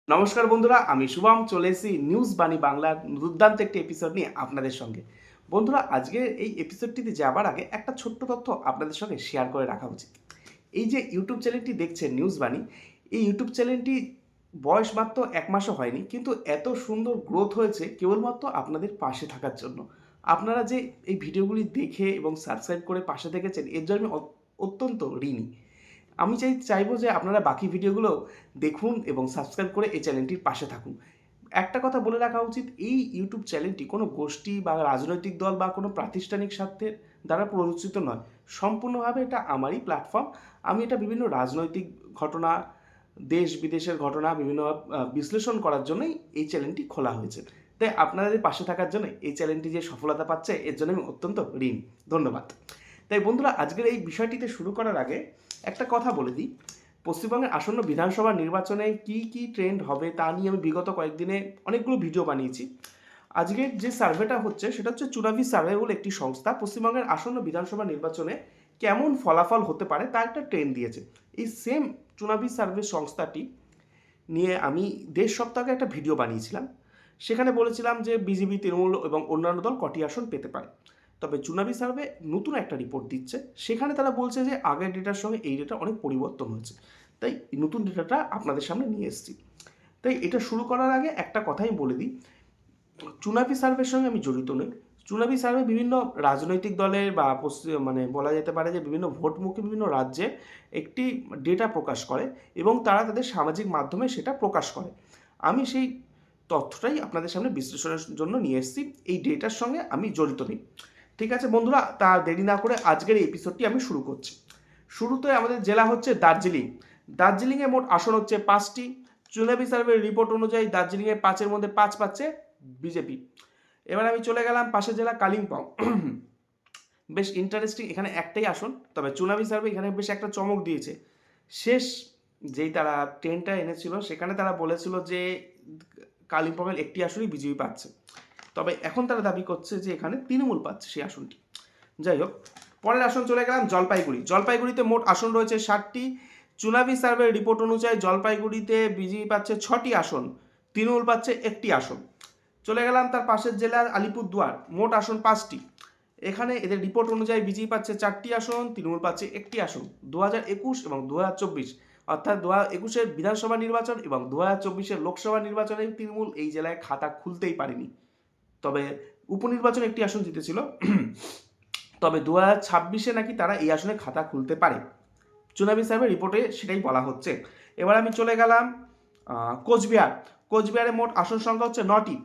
নমস্কার বন্ধুরা, আমি শুভম চলে এসেছি নিউজ বাণী বাংলার দুর্দান্ত একটি এপিসোড নিয়ে আপনাদের সঙ্গে। বন্ধুরা, আজকে এই এপিসোডটিতে যাবার আগে একটা ছোট্ট তথ্য আপনাদের সঙ্গে শেয়ার করে রাখা উচিত। এই যে ইউটিউব চ্যানেলটি দেখছেন নিউজ বাণী, এই ইউটিউব চ্যানেলটি বয়স মাত্র ১ মাসও হয়নি, কিন্তু এত সুন্দর গ্রোথ হয়েছে কেবলমাত্র আপনাদের পাশে থাকার জন্য। আপনারা যে এই ভিডিওগুলি দেখে এবং সাবস্ক্রাইব করে পাশে থেকেছেন, এর জন্য আমি অত্যন্ত ঋণী। আমি চাইবো যে আপনারা বাকি ভিডিওগুলো দেখুন এবং সাবস্ক্রাইব করে এই চ্যানেলটির পাশে থাকুন। একটা কথা বলে রাখা উচিত, এই ইউটিউব চ্যানেলটি কোনো গোষ্ঠী বা রাজনৈতিক দল বা কোনো প্রাতিষ্ঠানিক স্বার্থের দ্বারা প্ররোচিত নয়। সম্পূর্ণভাবে এটা আমারই প্ল্যাটফর্ম। আমি এটা বিভিন্ন রাজনৈতিক ঘটনা, দেশ বিদেশের ঘটনা বিভিন্ন বিশ্লেষণ করার জন্যই এই চ্যানেলটি খোলা হয়েছে। তাই আপনাদের পাশে থাকার জন্য এই চ্যানেলটি যে সফলতা পাচ্ছে, এর জন্য আমি অত্যন্ত ঋণী। ধন্যবাদ। তাই বন্ধুরা, আজকের এই বিষয়টিতে শুরু করার আগে একটা কথা বলে দিই। পশ্চিমবঙ্গের আসন্ন বিধানসভা নির্বাচনে কি কি ট্রেন্ড হবে তা নিয়ে আমি বিগত কয়েকদিনে অনেকগুলো ভিডিও বানিয়েছি। আজকের যে সার্ভেটা হচ্ছে সেটা হচ্ছে চুনাভি সার্ভে বলে একটি সংস্থা পশ্চিমবঙ্গের আসন্ন বিধানসভা নির্বাচনে কেমন ফলাফল হতে পারে তার একটা ট্রেন্ড দিয়েছে। এই সেম চুনাভি সার্ভে সংস্থাটি নিয়ে আমি দেশ সপ্তাহে একটা ভিডিও বানিয়েছিলাম। সেখানে বলেছিলাম যে বিজেপি, তৃণমূল এবং অন্যান্য দল কটি আসন পেতে পারে। তবে চুনাভি সার্ভে নতুন একটা রিপোর্ট দিচ্ছে, সেখানে তারা বলছে যে আগের ডেটার সঙ্গে এই ডেটা অনেক পরিবর্তন হয়েছে। তাই নতুন ডেটাটা আপনাদের সামনে নিয়ে এসেছি। তাই এটা শুরু করার আগে একটা কথাই বলে দিই, চুনাভি সার্ভের সঙ্গে আমি জড়িত নই। চুনাভি সার্ভে বিভিন্ন রাজনৈতিক দলের বা মানে বলা যেতে পারে যে বিভিন্ন ভোটমুখী বিভিন্ন রাজ্যে একটি ডেটা প্রকাশ করে এবং তারা তাদের সামাজিক মাধ্যমে সেটা প্রকাশ করে। আমি সেই তথ্যটাই আপনাদের সামনে বিশ্লেষণের জন্য নিয়ে এসেছি। এই ডেটার সঙ্গে আমি জড়িত নই। ঠিক আছে বন্ধুরা, তা দেরি না করে আজকের এই এপিসোডটি আমি শুরু করছি। শুরুতে আমাদের জেলা হচ্ছে দার্জিলিং। দার্জিলিংয়ে মোট আসন হচ্ছে 5টি। চুনাভি সার্ভের রিপোর্ট অনুযায়ী দার্জিলিংয়ে 5-এর মধ্যে 5 পাচ্ছে বিজেপি। এবার আমি চলে গেলাম পাশের জেলা কালিম্পং। বেশ ইন্টারেস্টিং, এখানে একটাই আসন, তবে চুনাভি সার্ভে এখানে বেশ একটা চমক দিয়েছে। শেষ যেই তারা ট্রেনটা এনেছিল সেখানে তারা বলেছিল যে কালিম্পংয়ের একটি আসনই বিজেপি পাচ্ছে, তবে এখন তারা দাবি করছে যে এখানে তৃণমূল পাচ্ছে সেই আসনটি। যাই হোক, পরের আসন চলে গেলাম জলপাইগুড়ি। জলপাইগুড়িতে মোট আসন রয়েছে 60টি। চুনাভি সার্ভের রিপোর্ট অনুযায়ী জলপাইগুড়িতে বিজেপি পাচ্ছে 6টি আসন, তৃণমূল পাচ্ছে একটি আসন। চলে গেলাম তার পাশের জেলা আলিপুরদুয়ার, মোট আসন 5টি। এখানে এদের রিপোর্ট অনুযায়ী বিজেপি পাচ্ছে 4টি আসন, তৃণমূল পাচ্ছে একটি আসন। 2021 এবং 2024 অর্থাৎ 2021-এর বিধানসভা নির্বাচন এবং 2024-এর লোকসভা নির্বাচনে তৃণমূল এই জেলায় খাতা খুলতেই পারেনি। তবে উপনির্বাচনে একটি আসন জিতেছিল। তবে 2026-এ নাকি তারা এই আসনে খাতা খুলতে পারে। চুনাভি সার্ভে রিপোর্টে সেটাই বলা হচ্ছে। এবার আমি চলে গেলাম কোচবিহার। কোচবিহারে মোট আসন সংখ্যা হচ্ছে 9টি।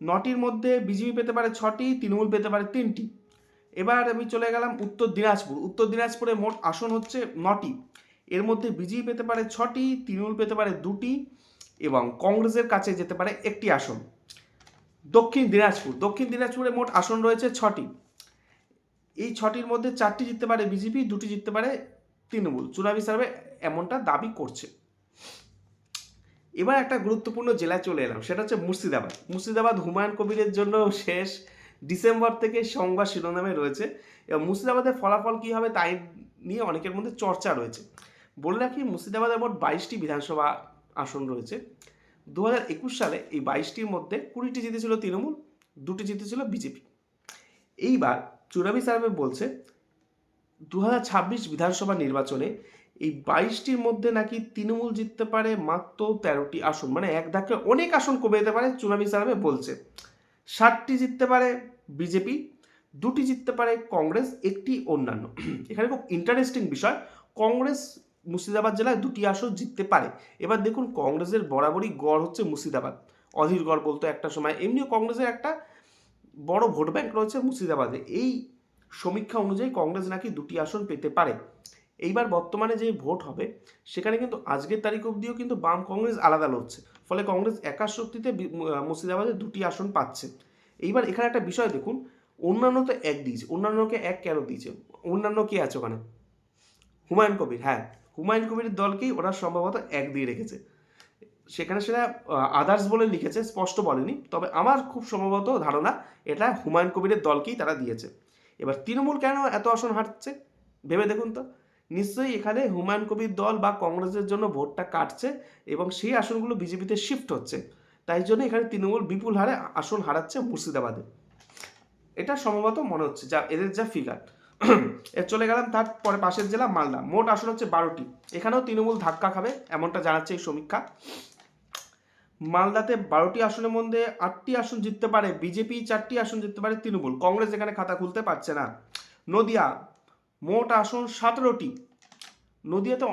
9টির মধ্যে বিজেপি পেতে পারে 6টি, তৃণমূল পেতে পারে 3টি। এবার আমি চলে গেলাম উত্তর দিনাজপুর। উত্তর দিনাজপুরে মোট আসন হচ্ছে 9টি। এর মধ্যে বিজেপি পেতে পারে 6টি, তৃণমূল পেতে পারে 2টি এবং কংগ্রেসের কাছে যেতে পারে একটি আসন। দক্ষিণ দিনাজপুর। দক্ষিণ দিনাজপুরে মোট আসন রয়েছে 6টি। এই 6টির মধ্যে 4টি জিততে পারে বিজেপি, 2টি জিততে পারে তৃণমূল। চুনাভি সার্ভে এমনটা দাবি করছে। এবার একটা গুরুত্বপূর্ণ জেলায় চলে এলাম, সেটা হচ্ছে মুর্শিদাবাদ। মুর্শিদাবাদ হুমায়ুন কবিরের জন্য শেষ ডিসেম্বর থেকে সংবাদ শিরোনামে রয়েছে এবং মুর্শিদাবাদের ফলাফল কী হবে তাই নিয়ে অনেকের মধ্যে চর্চা রয়েছে। বলে রাখি, মুর্শিদাবাদের মোট 22টি বিধানসভা আসন রয়েছে। 2021 সালে এই 22টির মধ্যে 20টি জিতেছিল তৃণমূল, 2টি জিতেছিল বিজেপি। এইবার চুনাভি সার্ভে বলছে 2026 বিধানসভা নির্বাচনে এই 22টির মধ্যে নাকি তৃণমূল জিততে পারে মাত্র 13টি আসন, মানে এক ধাক্কে অনেক আসন কমে যেতে পারে। চুনাভি সার্ভে বলছে 60টি জিততে পারে বিজেপি, 2টি জিততে পারে কংগ্রেস, একটি অন্যান্য। এখানে খুব ইন্টারেস্টিং বিষয়, কংগ্রেস মুর্শিদাবাদ জেলায় 2টি আসন জিততে পারে। এবার দেখুন, কংগ্রেসের বরাবরই গড় হচ্ছে মুর্শিদাবাদ, অধীর গড় বলতো একটা সময়। এমনিও কংগ্রেসের একটা বড় ভোট ব্যাংক রয়েছে মুর্শিদাবাদে। এই সমীক্ষা অনুযায়ী কংগ্রেস নাকি 2টি আসন পেতে পারে। এইবার বর্তমানে যে ভোট হবে সেখানে কিন্তু আজকের তারিখ অবধিও কিন্তু বাম কংগ্রেস আলাদা লড়ছে, ফলে কংগ্রেস একা শক্তিতে মুর্শিদাবাদে 2টি আসন পাচ্ছে। এইবার এখানে একটা বিষয় দেখুন, অন্যান্য তো 1 দিয়েছে, অন্যান্যকে 1 কেন দিয়েছে? অন্যান্য কে আছে ওখানে? হুমায়ুন কবির। হ্যাঁ, হুমায়ুন কবিরের দলকেই ওরা সম্ভবত 1 দিয়ে রেখেছে। সেখানে সেটা আদার্স বলে লিখেছে, স্পষ্ট বলেনি, তবে আমার খুব সম্ভবত ধারণা এটা হুমায়ুন কবিরের দলকেই তারা দিয়েছে। এবার তৃণমূল কেন এত আসন হারছে ভেবে দেখুন তো। নিশ্চয়ই এখানে হুমায়ুন কবির দল বা কংগ্রেসের জন্য ভোটটা কাটছে এবং সেই আসনগুলো বিজেপিতে শিফট হচ্ছে, তাই জন্য এখানে তৃণমূল বিপুল হারে আসন হারাচ্ছে মুর্শিদাবাদে। এটা সম্ভবত মনে হচ্ছে যা এদের যা ফিগার। এর চলে গেলাম তারপরে পাশের জেলা মালদা, মোট আসন হচ্ছে 12টি। এখানেও তৃণমূল ধাক্কা খাবে এমনটা জানাচ্ছে এই সমীক্ষা। মালদাতে 12টি আসনের মধ্যে 8টি আসন জিততে পারে বিজেপি, 4টি আসন জিততে পারে তৃণমূল, কংগ্রেস এখানে খাতা খুলতে পারছে না। নদিয়া, মোট আসন 17টি। নদিয়াতে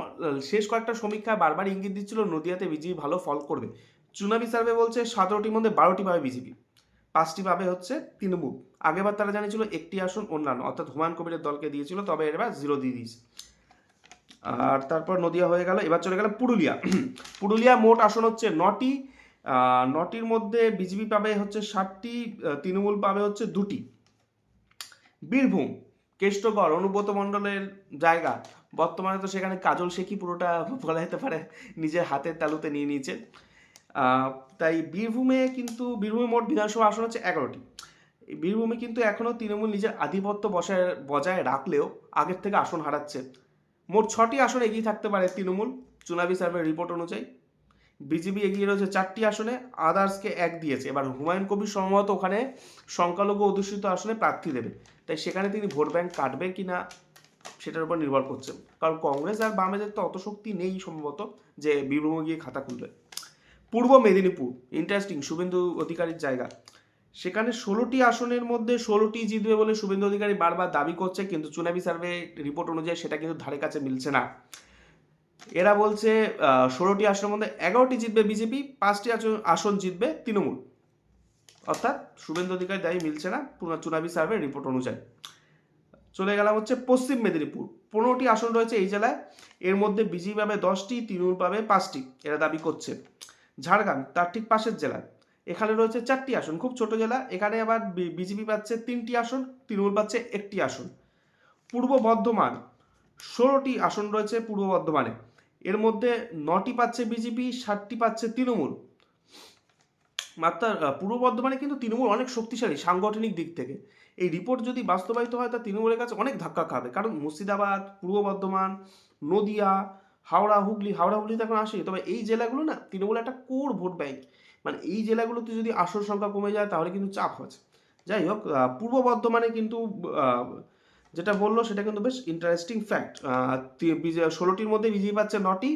শেষ কয়েকটা সমীক্ষায় বারবার ইঙ্গিত দিচ্ছিল নদিয়াতে বিজেপি ভালো ফল করবে। চুনাবি সার্ভে বলছে 17টির মধ্যে 12টি পাবে বিজেপি, 5টি পাবে হচ্ছে তৃণমূল। আগেবার তারা জানিয়েছিল একটি আসন অন্যান্য, অর্থাৎ হুমায়ুন কবিরের দলকে দিয়েছিল, তবে এবার 0 দিয়ে দিয়েছে। আর তারপর নদিয়া হয়ে গেল, এবার চলে গেল পুরুলিয়া। পুরুলিয়া মোট আসন হচ্ছে 9টি, 9টির মধ্যে বিজেপি পাবে হচ্ছে 7টি, তৃণমূল পাবে হচ্ছে 2টি। বীরভূম, কেষ্টগড় অনুব্রত মণ্ডলের জায়গা, বর্তমানে তো সেখানে কাজল শেখি পুরোটা বলা যেতে পারে নিজের হাতের তালুতে নিয়ে নিয়েছে। তাই বীরভূমে বীরভূমে মোট বিধানসভা আসন হচ্ছে 11টি। বীরভূমে কিন্তু এখনও তৃণমূল নিজের আধিপত্য বজায় রাখলেও আগের থেকে আসন হারাচ্ছে। মোট 6টি আসনে এগিয়ে থাকতে পারে তৃণমূল চুনাবি সার্ভের রিপোর্ট অনুযায়ী। বিজেপি এগিয়ে রয়েছে 4টি আসনে, আদার্সকে 1 দিয়েছে। এবার হুমায়ুন কবির সম্ভবত ওখানে সংখ্যালঘু অধ্যুষিত আসনে প্রার্থী দেবে, তাই সেখানে তিনি ভোট ব্যাংক কাটবে কিনা সেটার উপর নির্ভর করছে, কারণ কংগ্রেস আর বামেদের তো অত শক্তি নেই সম্ভবত যে বীরভূমে গিয়ে খাতা খুলবে। পূর্ব মেদিনীপুর, ইন্টারেস্টিং, শুভেন্দু অধিকারীর জায়গা। সেখানে 16টি আসনের মধ্যে 16টি জিতবে বলে শুভেন্দু অধিকারী বারবার দাবি করছে, কিন্তু চুনাবি সার্ভে রিপোর্ট অনুযায়ী সেটা কিন্তু ধারে কাছে মিলছে না। এরা বলছে 16টি আসনের মধ্যে 11টি জিতবে বিজেপি, 5টি আসন জিতবে তৃণমূল, অর্থাৎ শুভেন্দু অধিকারী দাবি মিলছে না চুনাবি সার্ভে রিপোর্ট অনুযায়ী। চলে গেলাম হচ্ছে পশ্চিম মেদিনীপুর, 15টি আসন রয়েছে এই জেলায়, এর মধ্যে বিজেপি পাবে 10টি, তৃণমূল পাবে 5টি, এরা দাবি করছে। ঝাড়গ্রাম, তার ঠিক পাশের জেলা, এখানে রয়েছে 4টি আসন, খুব ছোট জেলা, এখানে আবার বিজেপি পাচ্ছে 3টি আসন, তৃণমূল পাচ্ছে 1টি আসন। পূর্ব বর্ধমান, 16টি আসন রয়েছে পূর্ব বর্ধমানে, এর মধ্যে 9টি পাচ্ছে বিজেপি, 7টি পাচ্ছে তৃণমূল। মাত্র পূর্ব বর্ধমানে কিন্তু তৃণমূল অনেক শক্তিশালী সাংগঠনিক দিক থেকে। এই রিপোর্ট যদি বাস্তবায়িত হয় তা তৃণমূলের কাছে অনেক ধাক্কা খাবে, কারণ মুর্শিদাবাদ, পূর্ব বর্ধমান, নদিয়া, হাওড়া হুগলিতে এখন আসে, তবে এই জেলাগুলো না তৃণমূল একটা কোর ভোট ব্যাংক, মানে এই জেলাগুলোতে যদি আসন সংখ্যা কমে যায় তাহলে কিন্তু চাপ হচ্ছে। যাই হোক, পূর্ব বর্ধমানে কিন্তু যেটা বললো সেটা কিন্তু বেশ ইন্টারেস্টিং ফ্যাক্ট। 16টির মধ্যে বিজেপি পাচ্ছে 9টি,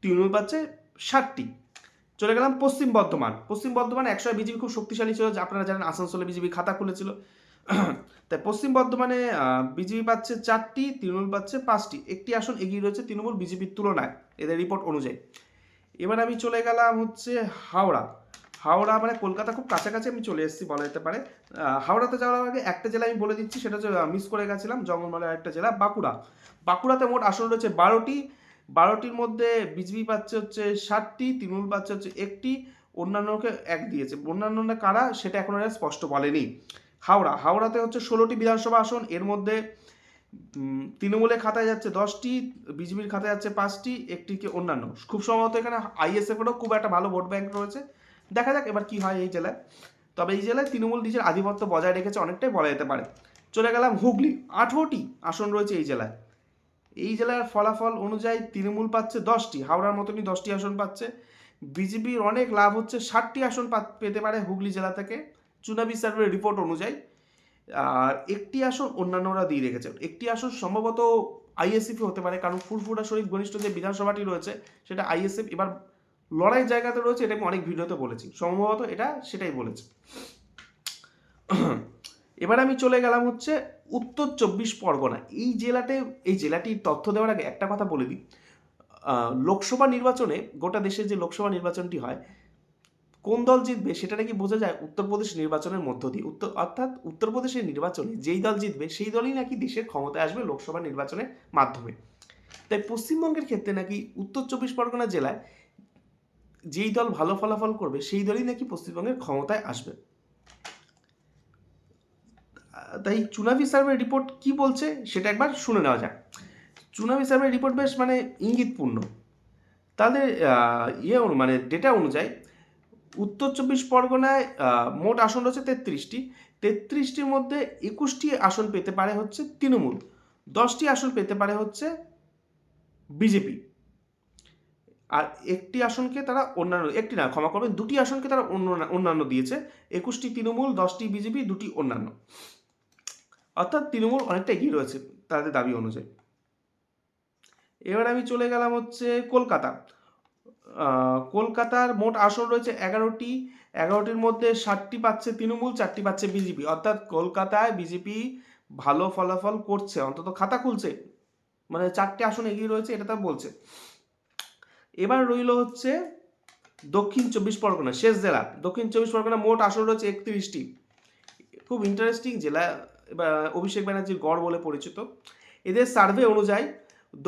তৃণমূল পাচ্ছে 7টি। চলে গেলাম পশ্চিম বর্ধমানে 100 বিজেপি খুব শক্তিশালী ছিল, আপনারা জানেন আসানসোলে বিজেপি খাতা খুলেছিল। তাই পশ্চিম বর্ধমানে বিজেপি পাচ্ছে 4টি, তৃণমূল পাচ্ছে 5টি, একটি আসন এগিয়ে রয়েছে তৃণমূল বিজেপির তুলনায় এদের রিপোর্ট অনুযায়ী। এবার আমি চলে গেলাম হচ্ছে হাওড়া মানে কলকাতা খুব কাছাকাছি আমি চলে এসেছি বলা যেতে পারে। হাওড়াতে যাওয়ার আগে একটা জেলা আমি বলে দিচ্ছি, সেটা হচ্ছে মিস করে গেছিলাম, জঙ্গলমহলের একটা জেলা বাঁকুড়াতে মোট আসন রয়েছে 12টি, 12টির মধ্যে বিজেপি পাচ্ছে হচ্ছে 7টি, তৃণমূল পাচ্ছে হচ্ছে 1টি, অন্যান্যকে 1 দিয়েছে। অন্যান্য কারা সেটা এখন আর স্পষ্ট বলেনি। হাওড়াতে হচ্ছে 16টি বিধানসভা আসন, এর মধ্যে তৃণমূলের খাতায় যাচ্ছে 10টি, বিজেপির খাতায় যাচ্ছে 5টি, একটিকে অন্যান্য। খুব সম্ভবত এখানে আইএসএফেরও খুব একটা ভালো ভোট ব্যাংক রয়েছে, দেখা যাক এবার কি হয় এই জেলায়। তবে এই জেলায় তৃণমূল নিজের আধিপত্য বজায় রেখেছে অনেকটাই বলা যেতে পারে। চলে গেলাম হুগলি, 18টি আসন রয়েছে এই জেলায়। এই জেলার ফলাফল অনুযায়ী তৃণমূল পাচ্ছে 10টি, হাওড়ার মতনই 10টি আসন পাচ্ছে। বিজেপির অনেক লাভ হচ্ছে, 60টি আসন পেতে পারে হুগলি জেলা থেকে চুনাবি সার্ভের রিপোর্ট অনুযায়ী। আর একটি আসন অন্যান্যরা দিয়ে রেখেছে, একটি আসন সম্ভবত আইএসএফ হতে পারে, কারণ ফুরফুরা শরীফ ঘনিষ্ঠ যে বিধানসভাটি রয়েছে সেটা আইএসএফ এবার লড়াইয়ের জায়গাতে রয়েছে, এটা আমি অনেক ভিডিওতে বলেছি, সম্ভবত এটা সেটাই বলেছে। এবার আমি চলে গেলাম হচ্ছে উত্তর 24 পরগনা, এই জেলাটির তথ্য দেওয়ার আগে একটা কথা বলে দিই। লোকসভা নির্বাচনে, গোটা দেশে যে লোকসভা নির্বাচনটি হয়, কোন দল জিতবে সেটা নাকি বোঝা যায় উত্তরপ্রদেশ নির্বাচনের মধ্য দিয়ে। অর্থাৎ উত্তরপ্রদেশের নির্বাচনে যেই দল জিতবে সেই দলই নাকি দেশের ক্ষমতায় আসবে লোকসভা নির্বাচনের মাধ্যমে। তাই পশ্চিমবঙ্গের ক্ষেত্রে নাকি উত্তর 24 পরগনা জেলায় যেই দল ভালো ফলাফল করবে সেই দলই নাকি পশ্চিমবঙ্গের ক্ষমতায় আসবে। তাই চুনাবি সার্ভের রিপোর্ট কি বলছে সেটা একবার শুনে নেওয়া যাক। চুনাবি সার্ভের রিপোর্ট বেশ মানে ইঙ্গিতপূর্ণ। তাহলে মানে ডেটা অনুযায়ী উত্তর 24 পরগনায় মোট আসন রয়েছে 33টি, 33টির মধ্যে 21টি আসন পেতে পারে হচ্ছে তৃণমূল, 10টি আসন পেতে পারে হচ্ছে বিজেপি, আর একটি আসনকে তারা অন্যান্য, একটি না ক্ষমা করবেন, দুটি আসনকে তারা অন্যান্য দিয়েছে। 21টি তৃণমূল, 10টি বিজেপি, 2টি অন্যান্য। অর্থাৎ তৃণমূল অনেকটা এগিয়ে রয়েছে তাদের দাবি অনুযায়ী। এবার আমি চলে গেলাম হচ্ছে কলকাতা। কলকাতার মোট আসন রয়েছে 11টি। 11টির মধ্যে 7টি পাচ্ছে তৃণমূল, 4টি পাচ্ছে বিজেপি। অর্থাৎ কলকাতায় বিজেপি ভালো ফলাফল করছে, অন্তত খাতা খুলছে, মানে 4টে আসন এগিয়ে রয়েছে, এটা তার বলছে। এবার রইল হচ্ছে দক্ষিণ 24 পরগনা, শেষ জেলা। দক্ষিণ 24 পরগনা মোট আসন রয়েছে 31টি। খুব ইন্টারেস্টিং জেলা, অভিষেক ব্যানার্জির গড় বলে পরিচিত। এদের সার্ভে অনুযায়ী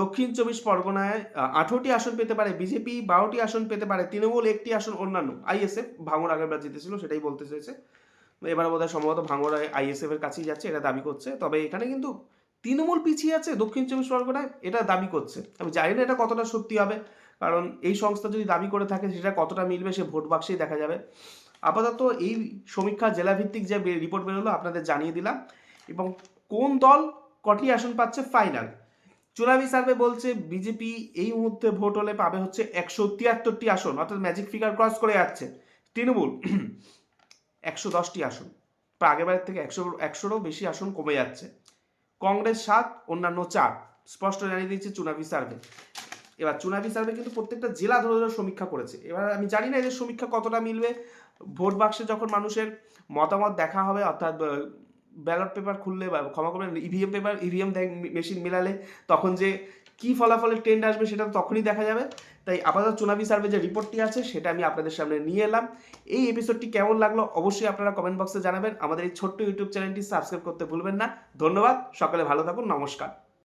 দক্ষিণ 24 পরগনায় 18টি আসন পেতে পারে বিজেপি, 12টি আসন পেতে পারে তৃণমূল, 1টি আসন অন্যান্য। আইএসএফ, ভাঙড় আগেরবার জিতেছিল, সেটাই বলতে চেয়েছে। এবার বোধহয় সম্ভবত ভাঙড় আইএসএফ এর কাছেই যাচ্ছে, এটা দাবি করছে। তবে এখানে কিন্তু তৃণমূল পিছিয়ে আছে দক্ষিণ 24 পরগনায়, এটা দাবি করছে। আমি জানি না এটা কতটা সত্যি হবে, কারণ এই সংস্থা যদি দাবি করে থাকে সেটা কতটা মিলবে সে ভোট বাক্সেই দেখা যাবে। আপাতত এই সমীক্ষা জেলাভিত্তিক যে রিপোর্ট বেরোলো আপনাদের জানিয়ে দিলাম। এবং কোন দল কটি আসন পাচ্ছে ফাইনাল, চুনাবি সার্ভে বলছে বিজেপি এই মুহূর্তে ভোট হলে পাবে হচ্ছে 173টি আসন, অর্থাৎ ম্যাজিক ফিগার ক্রস করে যাচ্ছে। তৃণমূল 110টি আসন, প্রায় আগেরবারের থেকে 100রও বেশি আসন কমে যাচ্ছে। কংগ্রেস 7, অন্যান্য 4, স্পষ্ট জানিয়ে দিচ্ছে চুনাবি সার্ভে। এবার চুনাবি সার্ভে কিন্তু প্রত্যেকটা জেলা ধরে ধরে সমীক্ষা করেছে। এবার আমি জানি না এদের সমীক্ষা কতটা মিলবে। ভোট বাক্সে যখন মানুষের মতামত দেখা হবে, অর্থাৎ ব্যালট পেপার খুললে বা ক্ষমা করবেন ইভিএম মেশিন মেলালে তখন যে কি ফলাফলের ট্রেন্ড আসবে সেটা তখনই দেখা যাবে। তাই আপাতত চুনাবি সার্ভে যে রিপোর্টটি আছে সেটা আমি আপনাদের সামনে নিয়ে এলাম। এই এপিসোডটি কেমন লাগলো অবশ্যই আপনারা কমেন্ট বক্সে জানাবেন। আমাদের এই ছোট্ট ইউটিউব চ্যানেলটি সাবস্ক্রাইব করতে ভুলবেন না। ধন্যবাদ, সকলে ভালো থাকুন, নমস্কার।